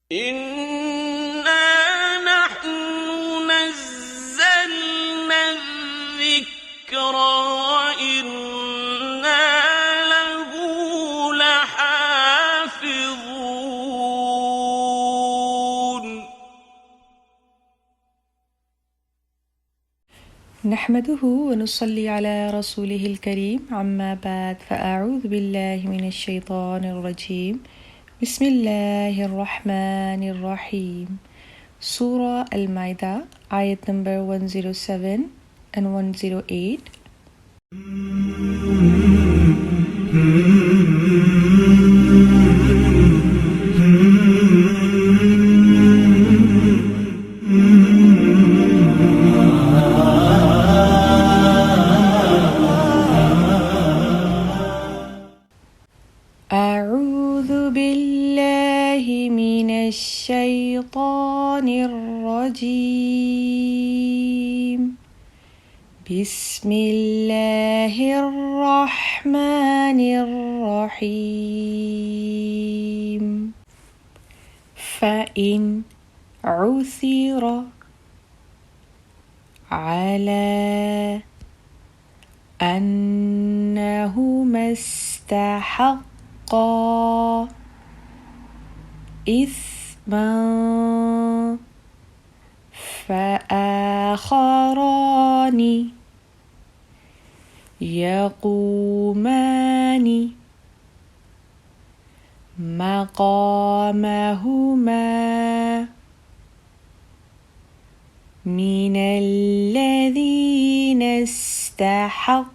إِنَّا نَحْنُ نَزَّلْنَا الذِّكْرَ وَإِنَّا لَهُ لَحَافِظُونَ نحمده ونصلي على رسوله الكريم عما بعد فأعوذ بالله من الشيطان الرجيم بسم الله الرحمن الرحيم Surah Al-Ma'idah ayat number 107 and 108. أعوذ بالله من الشيطان الرجيم بسم الله الرحمن الرحيم فإن عثر على أنهما استحقا إثما فآخران يقومان مقامهما من الذين استحق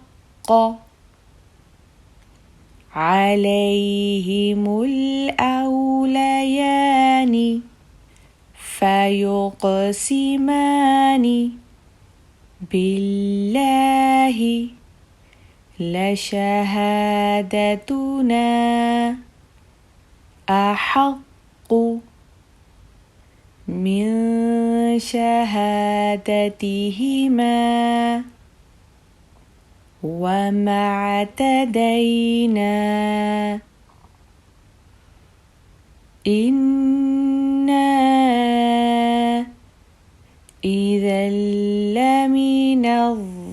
عليهم الأوليان فيقسمان بالله لشهادتنا أحق من شهادتهما وما اعتدينا إنا إذا لمن الظالمين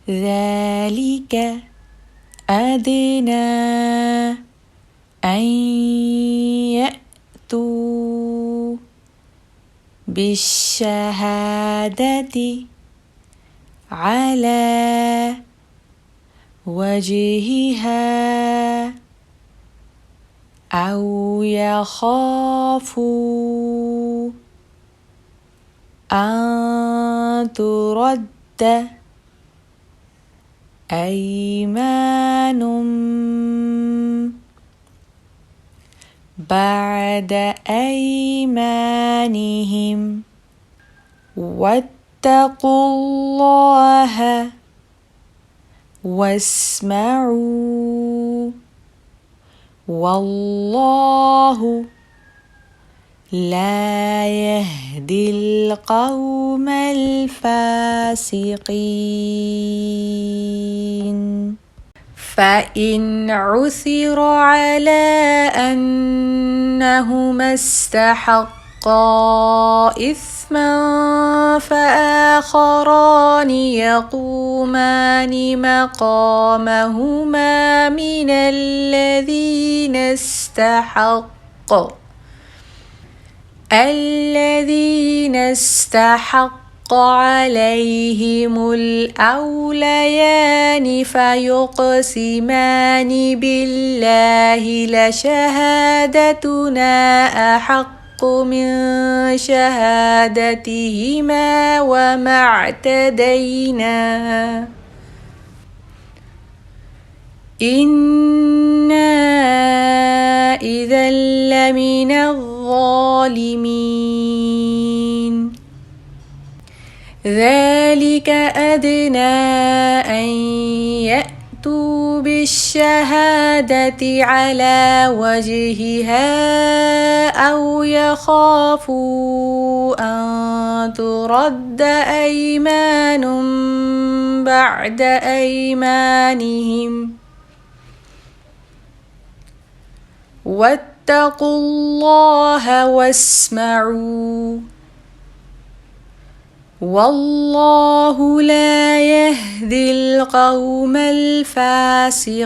ذلك أدنى أن يأتوا بالشهادة على وجهها أو يخافوا أن ترد أيمان بعد أيمانهم واتقوا الله واسمعوا والله لا يهدي القوم الفاسقين فإن عثر على أنهما استحقا إثما فآخران يقومان مقامهما من الذين استحق عليهم الأوليان فيقسمان بالله لشهادتنا أحق من شهادتهما وما اعتدينا إنا إذا لمن الظالمين ذلك أدنى أن يأتوا بالشهادة على وجهها أو يخافوا أن ترد أيمان بعد أيمانهم واتقوا الله واسمعوا والله لا يهدي القوم الفاسقين.